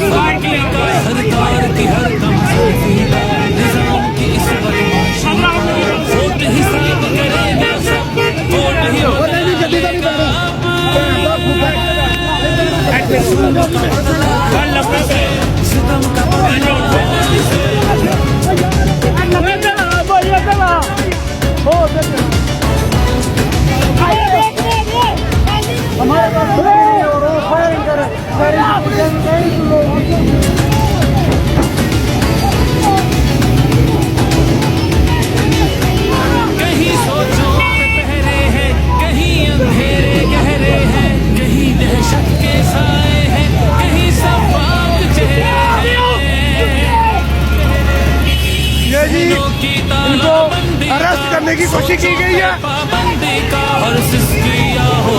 फाकी का सरकार की हर दम सफीला निजाम की इस बदमाशी का वोट हिसाब करेगा सब वोट ही बदलेगा सितम का कहीं सोचों पे पहरे हैं, कहीं अंधेरे गहरे हैं, कहीं दहशत के साए हैं, कहीं सफाक चेहरे हैं। की तालाबंदी अरेस्ट करने की कोशिश की गई है। पाबंदी का और सिस्किया हो